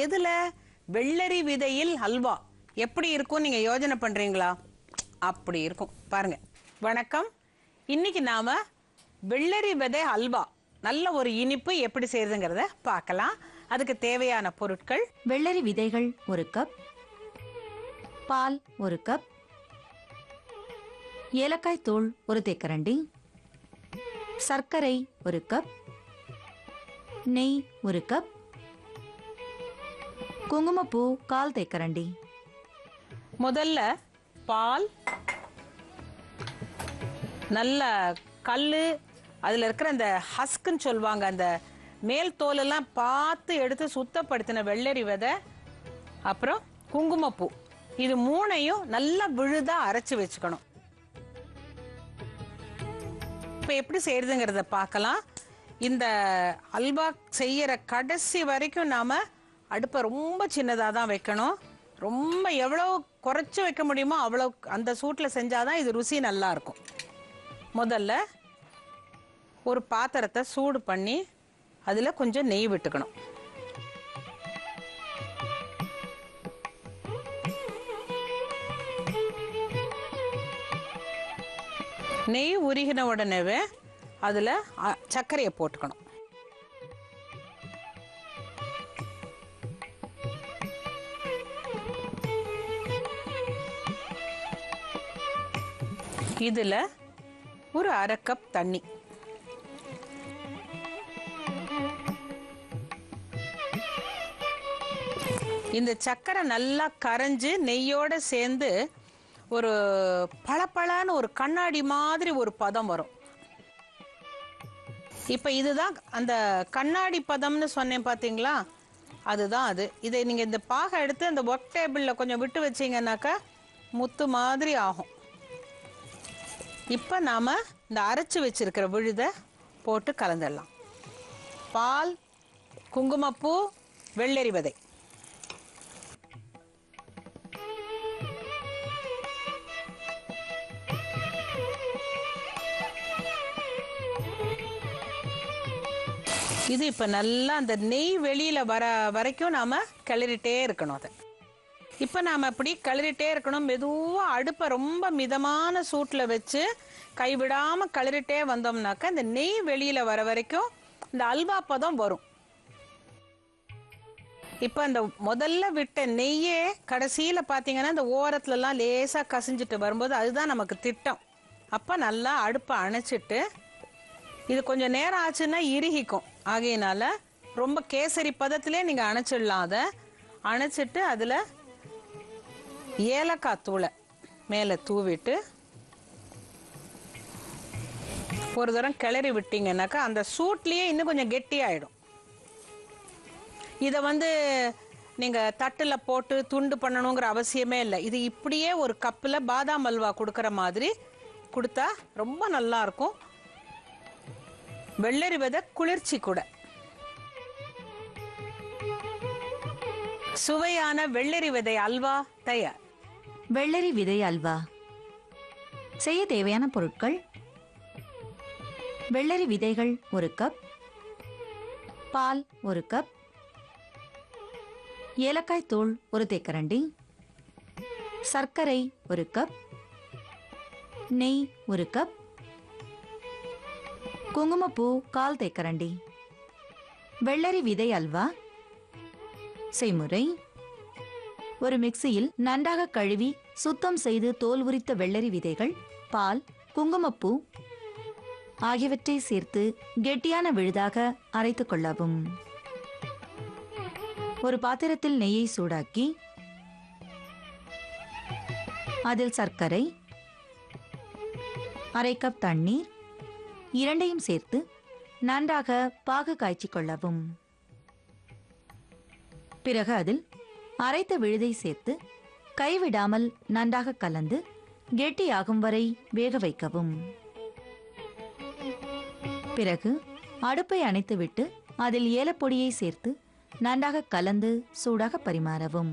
எதுல? வெள்ளரி விதையில் ஹல்வா எப்படி இருக்கும் நீங்க யோசனை பண்றீங்களா? அப்படி இருக்கும் பாருங்க. வணக்கம். இன்னைக்கு நாம வெள்ளரி விதை ஹல்வா நல்ல ஒரு இனிப்பு எப்படி செய்யறதுங்கிறத பார்க்கலாம். அதுக்கு தேவையான பொருட்கள்: வெள்ளரி விதைகள் 1 கப், பால் 1 கப், ஏலக்காய் தூள் 1 தேக்கரண்டி, சர்க்கரை 1 கப், நெய் 1 கப், குங்குமப்பூ 1/4 தேக்கரண்டி. முதல்ல பால், நல்ல கல்லு, அதுல இருக்கிற அந்த ஹஸ்க்குன்னு சொல்லுவாங்க, அந்த மேல் தோலெல்லாம் பார்த்து எடுத்து சுத்தப்படுத்தின வெள்ளரி விதை, அப்புறம் குங்குமப்பூ, இது மூணையும் நல்லா விழுதா அரைச்சு வச்சுக்கணும். இப்போ எப்படி செய்யறதுங்கிறத பார்க்கலாம். இந்த அல்வா செய்யற கடைசி வரைக்கும் நாம அடுப்பை ரொம்ப சின்னதாக தான் வைக்கணும். ரொம்ப எவ்வளோ குறைச்சி வைக்க முடியுமோ அவ்வளோ அந்த சூட்டில் செஞ்சாதான் இது ருசி நல்லா இருக்கும். முதல்ல ஒரு பாத்திரத்தை சூடு பண்ணி அதில் கொஞ்சம் நெய் விட்டுக்கணும். நெய் உருகின உடனேவே அதில் சர்க்கரையை போட்டுக்கணும். இதுல ஒரு 1/2 கப் தண்ணி, இந்த சர்க்கரை நல்லா கரைஞ்சு நெய்யோட சேர்ந்து ஒரு பளபளன்னு ஒரு கண்ணாடி மாதிரி ஒரு பதம் வரும். இப்ப இதுதான் அந்த கண்ணாடி பதம்னு சொன்னேன் பாத்தீங்களா, அதுதான் அது. இதை நீங்க இந்த பாகை எடுத்து அந்த ஒர்க் டேபிள்ல கொஞ்சம் விட்டு வச்சீங்கன்னாக்கா முத்து மாதிரி ஆகும். இப்போ நாம் இந்த அரைச்சி வச்சிருக்கிற விழுதை போட்டு கலந்துடலாம். பால், குங்குமப்பூ, வெள்ளரி விதை. இது இப்போ நல்லா அந்த நெய் வெளியில் வர வரைக்கும் நாம் கிளறிட்டே இருக்கணும். அதை இப்போ நாம் அப்படி கிளறிட்டே இருக்கணும். மெதுவாக அடுப்பை ரொம்ப மிதமான சூட்டில் வச்சு கைவிடாமல் கிளறிட்டே வந்தோம்னாக்கா இந்த நெய் வெளியில் வர வரைக்கும் இந்த அல்வா பதம் வரும். இப்போ இந்த முதல்ல விட்ட நெய்யே கடைசியில் பார்த்தீங்கன்னா இந்த ஓரத்துலலாம் லேசாக கசிஞ்சிட்டு வரும்போது அதுதான் நமக்கு திட்டம். அப்போ நல்லா அடுப்பை அணைச்சிட்டு, இது கொஞ்சம் நேரம் ஆச்சுன்னா இறுகிக்கும், ஆகையினால ரொம்ப கேசரி பதத்திலே நீங்கள் அணைச்சிடலாம். அதை அணைச்சிட்டு அதில் ஏலக்காய் தூளை மேலே தூவிட்டு ஒரு தரம் கிளறி விட்டீங்கன்னாக்கா அந்த சூட்லேயே இன்னும் கொஞ்சம் கெட்டியாயிடும். இதை நீங்கள் தட்டில் போட்டு துண்டு பண்ணணுங்கிற அவசியமே இல்லை. இது இப்படியே ஒரு கப்பில் பாதாம் அல்வா கொடுக்குற மாதிரி கொடுத்தா ரொம்ப நல்லா இருக்கும். வெள்ளரி விதை குளிர்ச்சி கூட. சுவையான வெள்ளரி விதை அல்வா தயார். வெள்ளரி விதை அல்வா செய்ய தேவையான பொருட்கள்: வெள்ளரி விதைகள் 1 கப், பால் 1 கப், ஏலக்காய் தூள் 1 தேக்கரண்டி, சர்க்கரை 1 கப், நெய் 1 கப், குங்குமப்பூ 1/4 தேக்கரண்டி. வெள்ளரி விதை அல்வா செய்முறை: ஒரு மிக்சியில் நன்றாக கழுவி சுத்தம் செய்து தோல் உரித்த வெள்ளரி விதைகள், பால், குங்குமப்பூ ஆகியவற்றை சேர்த்து கெட்டியான விழுதாக அரைத்துக் கொள்ளவும். ஒரு பாத்திரத்தில் நெய்யை சூடாக்கி அதில் சர்க்கரை, 1/2 கப் தண்ணீர் இரண்டையும் சேர்த்து நன்றாக பாகு காய்ச்சிக் கொள்ளவும். பிறகு அதில் அரைத்த விழுதை சேர்த்து கைவிடாமல் நன்றாக கலந்து கெட்டியாகும் வரை வேக வைக்கவும். பிறகு அடுப்பை அணைத்துவிட்டு அதில் ஏலப்பொடியை சேர்த்து நன்றாக கலந்து சூடாக பரிமாறவும்.